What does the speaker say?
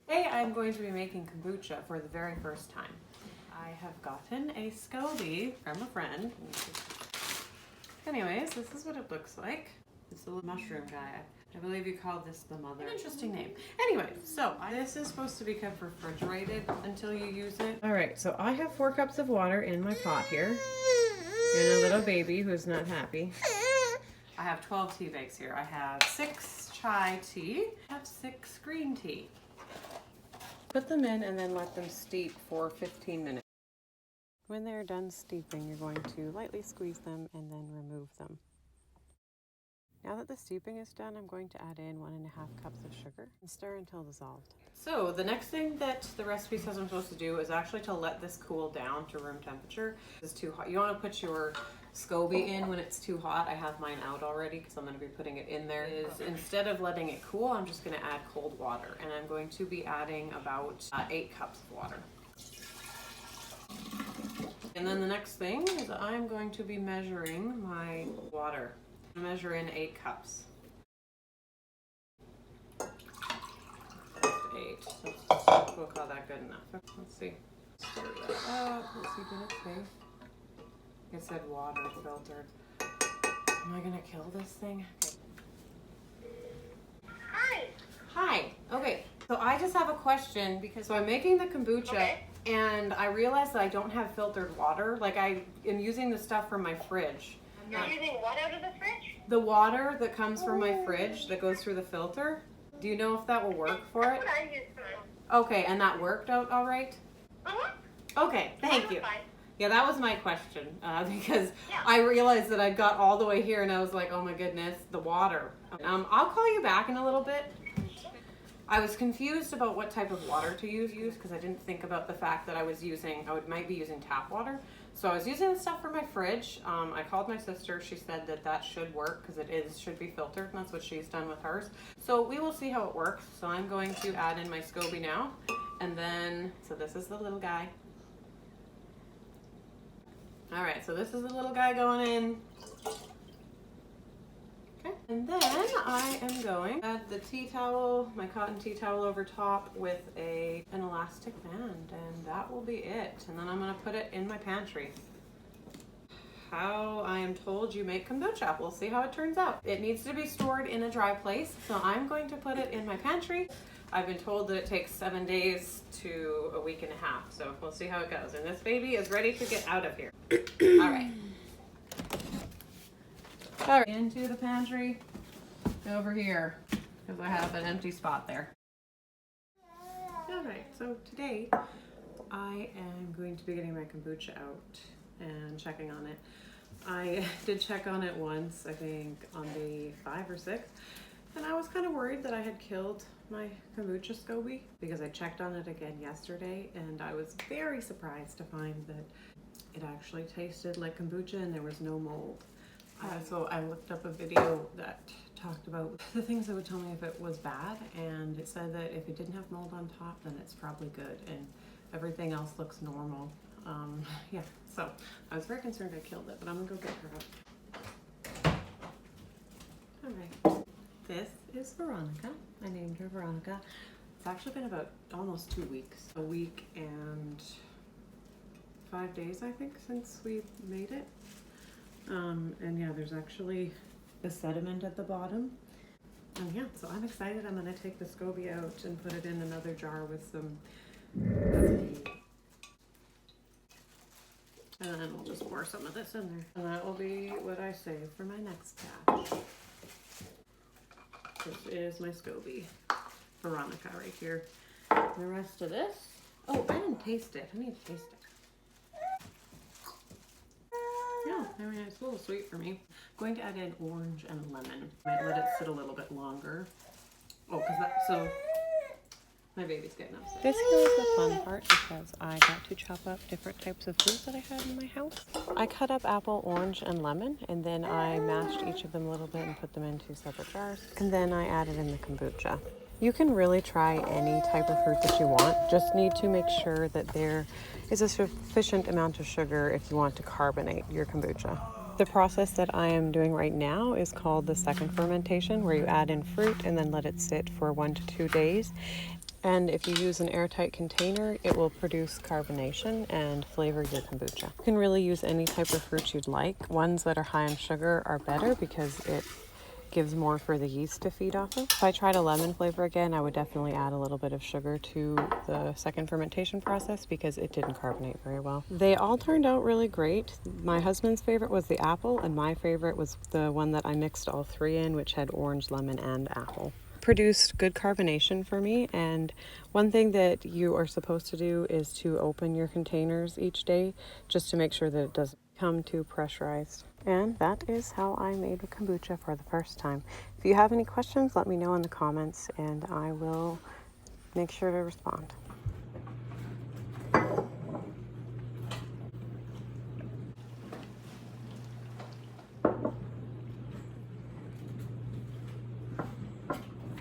Today I'm going to be making kombucha for the very first time. I have gotten a Scoby from a friend. Anyways, this is what it looks like. It's a little mushroom guy. I believe you call this the mother. An interesting name. Anyway, so this is supposed to be kept refrigerated until you use it. All right, so I have 4 cups of water in my pot here. And a little baby who's not happy. I have 12 tea bags here. I have 6 chai tea. I have 6 green tea. Put them in and then let them steep for 15 minutes. When they're done steeping, you're going to lightly squeeze them and then remove them. Now that the steeping is done, I'm going to add in 1.5 cups of sugar and stir until dissolved. So the next thing that the recipe says I'm supposed to do is actually to let this cool down to room temperature. It's too hot. You want to put your Scoby in when it's too hot. I have mine out already because I'm going to be putting it in there. Instead of letting it cool, I'm just going to add cold water, and I'm going to be adding about 8 cups of water. And then the next thing is I'm going to be measuring my water. Measure in 8 cups. Just 8. So we'll call that good enough. Let's see. Stir that up. Let's see, did it say? It said water filtered. Am I gonna kill this thing? Okay. Hi. Hi. Okay. So I just have a question because I'm making the kombucha and I realized that I don't have filtered water. Like I am using the stuff from my fridge. You're using what out of the fridge? The water that comes from my fridge that goes through the filter. Do you know if that will work for it? That's what I use for. Okay, and that worked out all right? Okay, thank you. Fine. Yeah, that was my question because Yeah. I realized that I got all the way here and I was like, oh my goodness, the water. I'll call you back in a little bit. I was confused about what type of water to use because I didn't think about the fact that I might be using tap water. So I was using the stuff from my fridge. I called my sister. She said that should work because should be filtered, and that's what she's done with hers. So we will see how it works. So I'm going to add in my Scoby now. And then, so this is the little guy. All right, so this is the little guy going in. Okay, and then I am going to add the tea towel, my cotton tea towel over top with an elastic band, and that will be it. And then I'm gonna put it in my pantry. How I am told you make kombucha. We'll see how it turns out. It needs to be stored in a dry place, so I'm going to put it in my pantry. I've been told that it takes 7 days to a week and a half, so we'll see how it goes. And this baby is ready to get out of here. All right. All right, into the pantry, over here, because I have an empty spot there. All right, so today I am going to be getting my kombucha out and checking on it. I did check on it once, I think on day 5 or 6, and I was kind of worried that I had killed my kombucha Scoby because I checked on it again yesterday, and I was very surprised to find that it actually tasted like kombucha and there was no mold. So I looked up a video that talked about the things that would tell me if it was bad, and it said that if it didn't have mold on top, then it's probably good, and everything else looks normal. Yeah, so I was very concerned I killed it, but I'm gonna go get her out. All right, this is Veronica. I named her Veronica. It's actually been about almost 2 weeks, a week and 5 days, I think, since we made it. And yeah, there's actually the sediment at the bottom. And yeah, so I'm excited. I'm gonna take the Scoby out and put it in another jar with some tea. And then we'll just pour some of this in there. And that will be what I save for my next batch. This is my Scoby, Veronica right here. And the rest of this, oh, I didn't taste it. I need to taste it. Yeah, I mean, it's a little sweet for me. I'm going to add in orange and lemon. Might let it sit a little bit longer. Oh, so my baby's getting upset. This was the fun part because I got to chop up different types of foods that I had in my house. I cut up apple, orange, and lemon, and then I mashed each of them a little bit and put them into separate jars. And then I added in the kombucha. You can really try any type of fruit that you want. Just need to make sure that there is a sufficient amount of sugar if you want to carbonate your kombucha. The process that I am doing right now is called the second fermentation, where you add in fruit and then let it sit for 1 to 2 days. And if you use an airtight container, it will produce carbonation and flavor your kombucha. You can really use any type of fruit you'd like. Ones that are high in sugar are better because it gives more for the yeast to feed off of. If I tried a lemon flavor again, I would definitely add a little bit of sugar to the second fermentation process because it didn't carbonate very well. They all turned out really great. My husband's favorite was the apple, and my favorite was the one that I mixed all three in, which had orange, lemon, and apple. Produced good carbonation for me, and one thing that you are supposed to do is to open your containers each day just to make sure that it doesn't become too pressurized. And that is how I made kombucha for the first time. If you have any questions, let me know in the comments and I will make sure to respond.